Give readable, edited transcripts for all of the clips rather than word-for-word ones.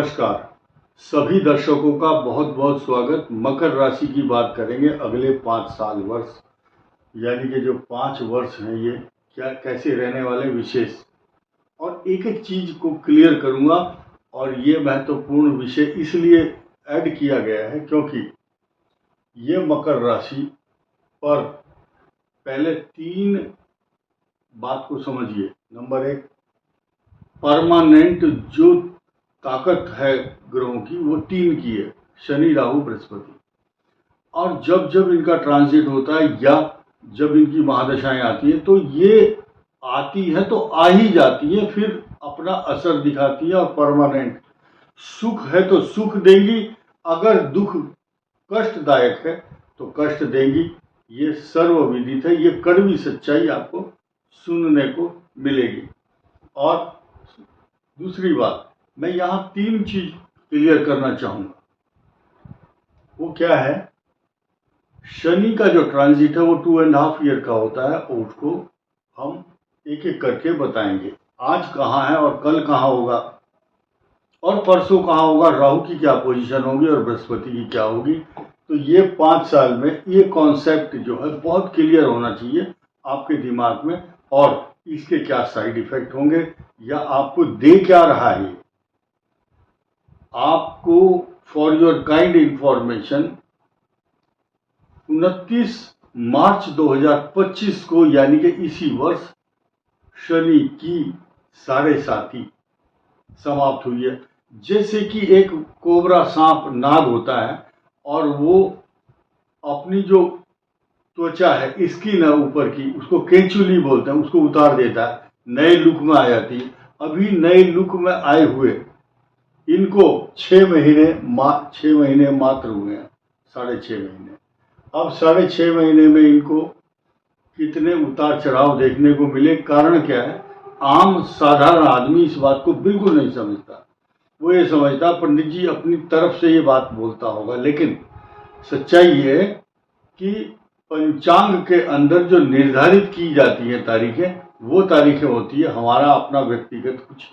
नमस्कार। सभी दर्शकों का बहुत बहुत स्वागत। मकर राशि की बात करेंगे अगले 5 साल वर्ष, यानी कि जो 5 वर्ष हैं ये क्या कैसे रहने वाले विशेष, और एक एक चीज को क्लियर करूंगा। और ये महत्वपूर्ण विषय इसलिए ऐड किया गया है क्योंकि ये मकर राशि पर पहले 3 बात को समझिए। नंबर 1, परमानेंट जो ताकत है ग्रहों की वो 3 की है, शनि राहु बृहस्पति। और जब जब इनका ट्रांजिट होता है या जब इनकी महादशाएं आती है तो ये आती है तो आ ही जाती है, फिर अपना असर दिखाती है। और परमानेंट सुख है तो सुख देंगी, अगर दुख कष्टदायक है तो कष्ट देंगी। ये सर्वविदित है, ये कड़वी सच्चाई आपको सुनने को मिलेगी। और दूसरी बात, मैं यहाँ 3 चीज क्लियर करना चाहूंगा। वो क्या है? शनि का जो ट्रांजिट है वो 2.5 ईयर का होता है, और उसको हम एक एक करके बताएंगे। आज कहाँ है और कल कहाँ होगा और परसों कहाँ होगा, राहु की क्या पोजीशन होगी और बृहस्पति की क्या होगी। तो ये 5 साल में ये कॉन्सेप्ट जो है बहुत क्लियर होना चाहिए आपके दिमाग में, और इसके क्या साइड इफेक्ट होंगे या आपको दे क्या रहा है। आपको फॉर योर काइंड इंफॉर्मेशन 29 मार्च 2025 को, यानी कि इसी वर्ष, शनि की 7.5 समाप्त हुई है। जैसे कि एक कोबरा सांप नाग होता है और वो अपनी जो त्वचा है स्किन है ऊपर की, उसको केंचुली बोलते हैं, उसको उतार देता है, नए लुक में आ जाती है। अभी नए लुक में आए हुए इनको 6 महीने मात्र हुए हैं, 6.5 महीने। अब 6.5 महीने में इनको कितने उतार चढ़ाव देखने को मिले। कारण क्या है? आम साधारण आदमी इस बात को बिल्कुल नहीं समझता। वो ये समझता पंडित जी अपनी तरफ से ये बात बोलता होगा, लेकिन सच्चाई ये है कि पंचांग के अंदर जो निर्धारित की जाती है तारीखें, वो तारीखें होती है। हमारा अपना व्यक्तिगत कुछ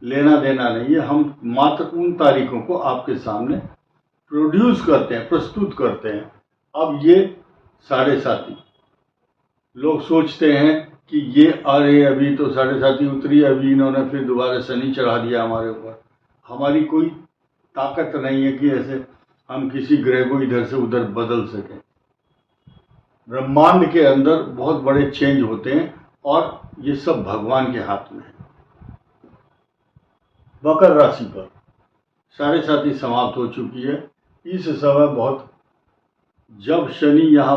लेना देना नहीं है। हम मात्र उन तारीखों को आपके सामने प्रोड्यूस करते हैं, प्रस्तुत करते हैं। अब ये 7.5 लोग सोचते हैं कि ये अरे अभी तो 7.5 उतरी, अभी इन्होंने फिर दोबारा शनि चढ़ा दिया हमारे ऊपर। हमारी कोई ताकत नहीं है कि ऐसे हम किसी ग्रह को इधर से उधर बदल सकें। ब्रह्मांड के अंदर बहुत बड़े चेंज होते हैं और ये सब भगवान के हाथ में है। मकर राशि पर 7.5 समाप्त हो चुकी है। इस समय बहुत, जब शनि यहाँ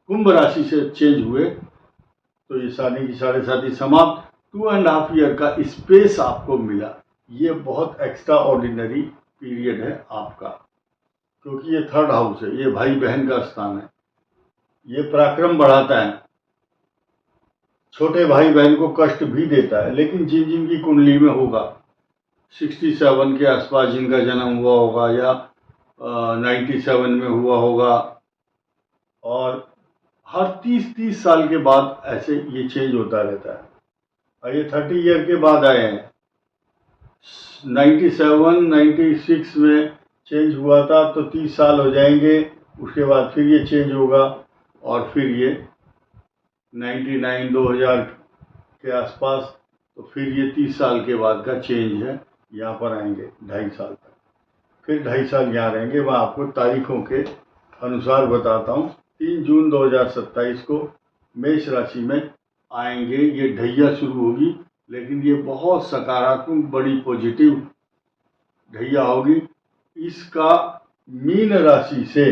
कुंभ राशि से चेंज हुए तो ये शनि की 7.5 समाप्त, 2.5 ईयर का स्पेस आपको मिला। ये बहुत एक्स्ट्रा ऑर्डिनरी पीरियड है आपका, क्योंकि ये 3rd हाउस है, ये भाई बहन का स्थान है, ये पराक्रम बढ़ाता है, छोटे भाई बहन को कष्ट भी देता है। लेकिन जिन जिनकी कुंडली में होगा, 67 के आसपास जिनका जन्म हुआ होगा या 97 में हुआ होगा, और हर 30 साल के बाद ऐसे ये चेंज होता रहता है। और ये 30 ईयर के बाद आए हैं। 96 में चेंज हुआ था तो 30 साल हो जाएंगे, उसके बाद फिर ये चेंज होगा, और फिर ये 2000 के आसपास, तो फिर ये 30 साल के बाद का चेंज है। यहाँ पर आएंगे 2.5 साल तक, फिर 2.5 साल यहाँ रहेंगे। मैं आपको तारीखों के अनुसार बताता हूँ। 3 जून 2027 को मेष राशि में आएंगे। ये ढैया शुरू होगी, लेकिन ये बहुत सकारात्मक, बड़ी पॉजिटिव ढैया होगी। इसका मीन राशि से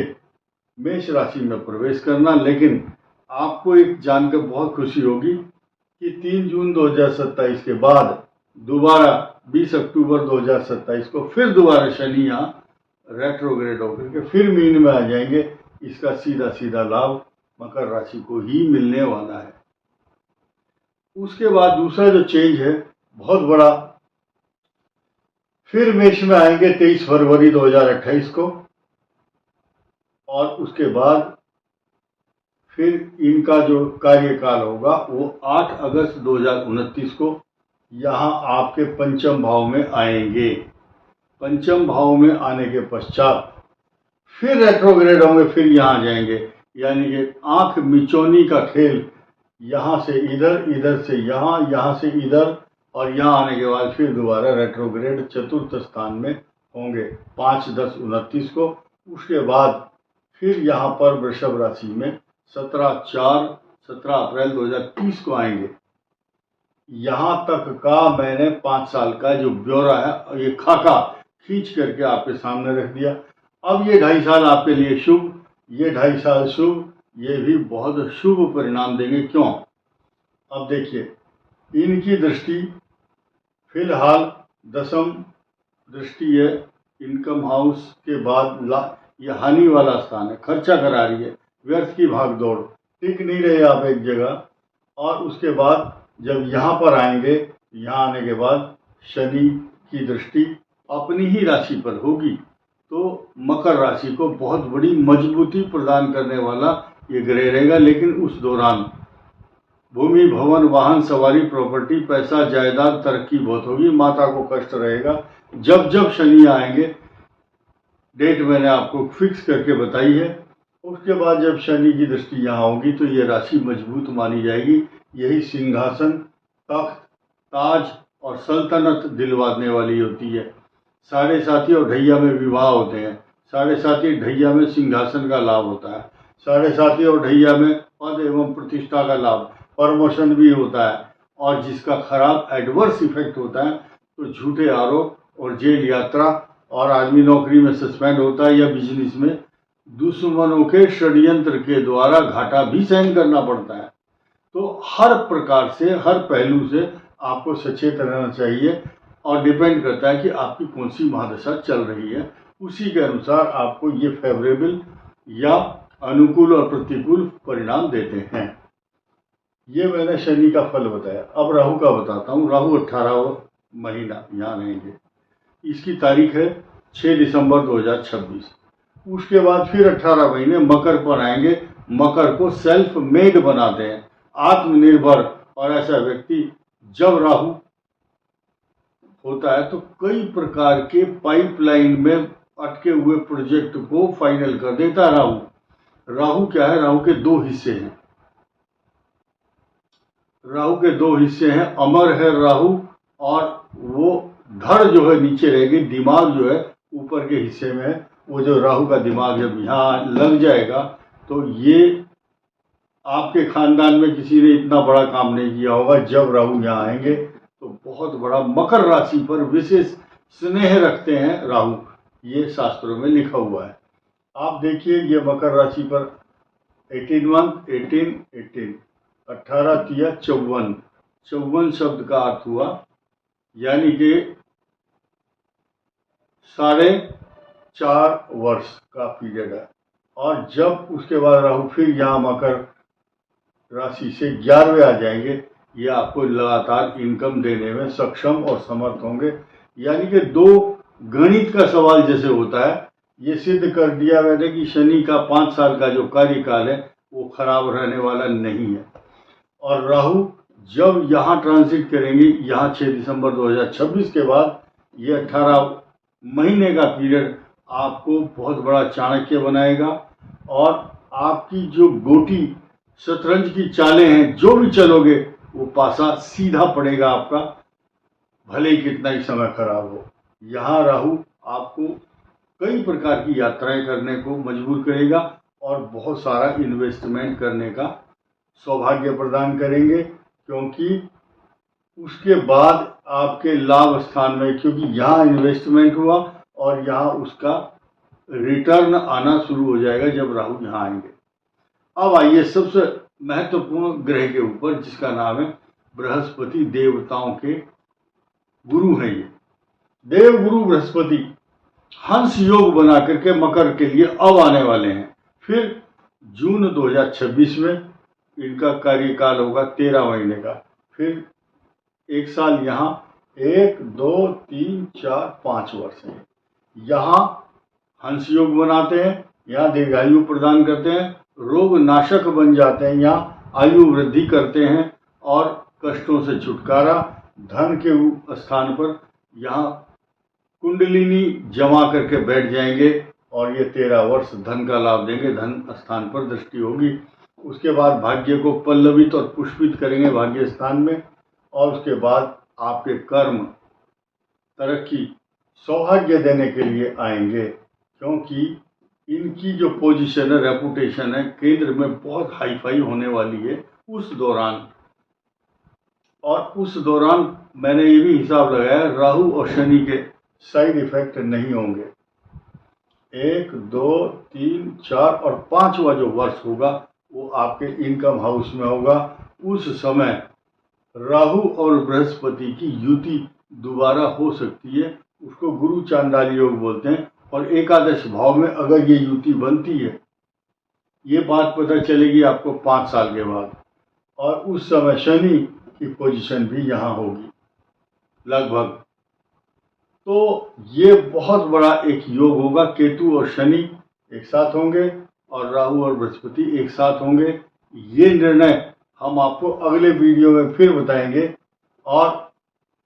मेष राशि में प्रवेश करना। लेकिन आपको एक जानकर बहुत खुशी होगी कि 3 जून 2027 के बाद दोबारा 20 अक्टूबर 2027 को फिर दोबारा शनि यहाँ रेट्रोग्रेड होकर के फिर मीन में आ जाएंगे। इसका सीधा सीधा लाभ मकर राशि को ही मिलने वाला है। उसके बाद दूसरा जो चेंज है बहुत बड़ा, फिर मेष में आएंगे 23 फरवरी 2028 को, और उसके बाद फिर इनका जो कार्यकाल होगा वो 8 अगस्त 2029 को यहाँ आपके पंचम भाव में आएंगे। पंचम भाव में आने के पश्चात फिर रेट्रोग्रेड होंगे, फिर यहाँ जाएंगे। यानी कि आंख मिचौनी का खेल, यहाँ से इधर, इधर से यहाँ, यहाँ से इधर, और यहाँ आने के बाद फिर दोबारा रेट्रोग्रेड चतुर्थ स्थान में होंगे 5-10-29 को। उसके बाद फिर यहाँ पर वृषभ राशि में 17 अप्रैल 2030 को आएंगे। यहाँ तक का मैंने 5 साल का जो ब्यौरा है, ये खाका खींच करके आपके सामने रख दिया। अब ये 2.5 साल आपके लिए शुभ, ये 2.5 साल शुभ, ये भी बहुत शुभ परिणाम देंगे। क्यों? अब देखिए, इनकी दृष्टि फिलहाल 10वीं दृष्टि है, इनकम हाउस के बाद ये हानि वाला स्थान है, खर्चा करा रही है, व्यर्थ की भाग दौड़, टिक नहीं रहे आप एक जगह। और उसके बाद जब यहाँ पर आएंगे, यहाँ आने के बाद शनि की दृष्टि अपनी ही राशि पर होगी, तो मकर राशि को बहुत बड़ी मजबूती प्रदान करने वाला ये ग्रह रहेगा। लेकिन उस दौरान भूमि, भवन, वाहन, सवारी, प्रॉपर्टी, पैसा, जायदाद, तरक्की बहुत होगी, माता को कष्ट रहेगा। जब जब शनि आएंगे, डेट मैंने आपको फिक्स करके बताई है। उसके बाद जब शनि की दृष्टि यहाँ होगी तो ये राशि मजबूत मानी जाएगी। यही सिंहासन, तख्त, ताज और सल्तनत दिलवाने वाली होती है। 7.5 और ढैया में विवाह होते हैं, 7.5 ढैया में सिंहासन का लाभ होता है, 7.5 और ढैया में पद एवं प्रतिष्ठा का लाभ, प्रमोशन भी होता है। और जिसका खराब एडवर्स इफेक्ट होता है तो झूठे आरोप और जेल यात्रा, और आदमी नौकरी में सस्पेंड होता है या बिजनेस में दुश्मनों के षड्यंत्र के द्वारा घाटा भी सहन करना पड़ता है। तो हर प्रकार से, हर पहलू से आपको सचेत रहना चाहिए, और डिपेंड करता है कि आपकी कौन सी महादशा चल रही है। उसी के अनुसार आपको ये फेवरेबल या अनुकूल और प्रतिकूल परिणाम देते हैं। ये मैंने शनि का फल बताया। अब राहु का बताता हूँ। राहु 18वां महीना यहाँ रहेंगे। इसकी तारीख है 6 दिसंबर 2026। उसके बाद फिर 18 महीने मकर पर आएंगे। मकर को सेल्फ मेड बनाते हैं, आत्मनिर्भर। और ऐसा व्यक्ति जब राहु होता है तो कई प्रकार के पाइपलाइन में अटके हुए प्रोजेक्ट को फाइनल कर देता है। राहु क्या है? राहु के 2 हिस्से हैं। राहु के 2 हिस्से हैं। अमर है राहु, और वो धड़ जो है नीचे रहेगी, दिमाग जो है ऊपर के हिस्से में है। वो जो राहु का दिमाग जब यहाँ लग जाएगा तो ये आपके खानदान में किसी ने इतना बड़ा काम नहीं किया होगा। जब राहु यहाँ आएंगे तो बहुत बड़ा मकर राशि पर विशेष स्नेह रखते हैं राहु, ये शास्त्रों में लिखा हुआ है। आप देखिए, ये मकर राशि पर 18 मंथ 18 18 तिया 54 शब्द का अर्थ हुआ, यानी कि 4.5 वर्ष का पीरियड है। और जब उसके बाद राहु फिर यहाँ मकर राशि से 11वें आ जाएंगे, ये आपको लगातार इनकम देने में सक्षम और समर्थ होंगे। यानी कि 2 गणित का सवाल जैसे होता है, ये सिद्ध कर दिया मैंने कि शनि का 5 साल का जो कार्यकाल है वो खराब रहने वाला नहीं है। और राहु जब यहाँ ट्रांजिट करेंगे, यहाँ 6 दिसंबर 2026 के बाद, ये 18 महीने का पीरियड आपको बहुत बड़ा चाणक्य बनाएगा। और आपकी जो गोटी शतरंज की चालें हैं, जो भी चलोगे वो पासा सीधा पड़ेगा आपका, भले ही कितना ही समय खराब हो। यहाँ राहु आपको कई प्रकार की यात्राएं करने को मजबूर करेगा और बहुत सारा इन्वेस्टमेंट करने का सौभाग्य प्रदान करेंगे, क्योंकि उसके बाद आपके लाभ स्थान में, क्योंकि यहाँ इन्वेस्टमेंट हुआ और यहाँ उसका रिटर्न आना शुरू हो जाएगा जब राहु यहाँ आएंगे। अब आइए सबसे महत्वपूर्ण ग्रह के ऊपर, जिसका नाम है बृहस्पति। देवताओं के गुरु हैं ये। देव गुरु बृहस्पति हंस योग बना करके मकर के लिए अब आने वाले हैं। फिर जून 2026 में इनका कार्यकाल होगा 13 महीने का। फिर 1 साल यहाँ, 1 2 3 4 5 वर्ष है। यहाँ हंस योग बनाते हैं, यहाँ दीर्घायु प्रदान करते हैं, रोग नाशक बन जाते हैं, यहाँ आयु वृद्धि करते हैं और कष्टों से छुटकारा। धन के स्थान पर यहाँ कुंडलिनी जमा करके बैठ जाएंगे और ये 13 वर्ष धन का लाभ देंगे, धन स्थान पर दृष्टि होगी। उसके बाद भाग्य को पल्लवित और पुष्पित करेंगे भाग्य स्थान में, और उसके बाद आपके कर्म तरक्की सौभाग्य देने के लिए आएंगे, क्योंकि इनकी जो पोजीशन है, रेपुटेशन है, केंद्र में बहुत हाई फाई होने वाली है उस दौरान। और उस दौरान मैंने ये भी हिसाब लगाया, राहु और शनि के साइड इफेक्ट नहीं होंगे। 1, 2, 3, 4 और 5वां जो वर्ष होगा वो आपके इनकम हाउस में होगा। उस समय राहु और बृहस्पति की युति दोबारा हो सकती है, उसको गुरु चांडाल योग बोलते हैं। और एकादश भाव में अगर ये युति बनती है, ये बात पता चलेगी आपको 5 साल के बाद। और उस समय शनि की पोजीशन भी यहाँ होगी लगभग। तो ये बहुत बड़ा एक योग होगा, केतु और शनि एक साथ होंगे और राहु और बृहस्पति एक साथ होंगे। ये निर्णय हम आपको अगले वीडियो में फिर बताएंगे। और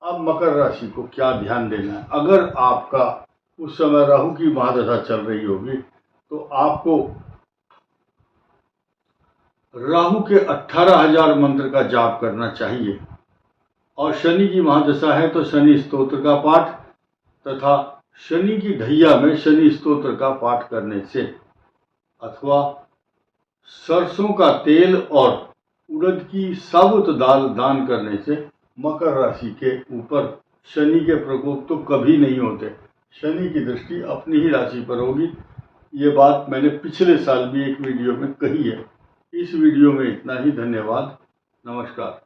अब मकर राशि को क्या ध्यान देना है। अगर आपका उस समय राहु की महादशा चल रही होगी तो आपको राहु के 18,000 मंत्र का जाप करना चाहिए। और शनि की महादशा है तो शनि स्तोत्र का पाठ तथा शनि की ढैया में शनि स्तोत्र का पाठ करने से, अथवा सरसों का तेल और उड़द की साबुत दाल दान करने से मकर राशि के ऊपर शनि के प्रकोप तो कभी नहीं होते। शनि की दृष्टि अपनी ही राशि पर होगी। ये बात मैंने पिछले साल भी एक वीडियो में कही है। इस वीडियो में इतना ही। धन्यवाद। नमस्कार।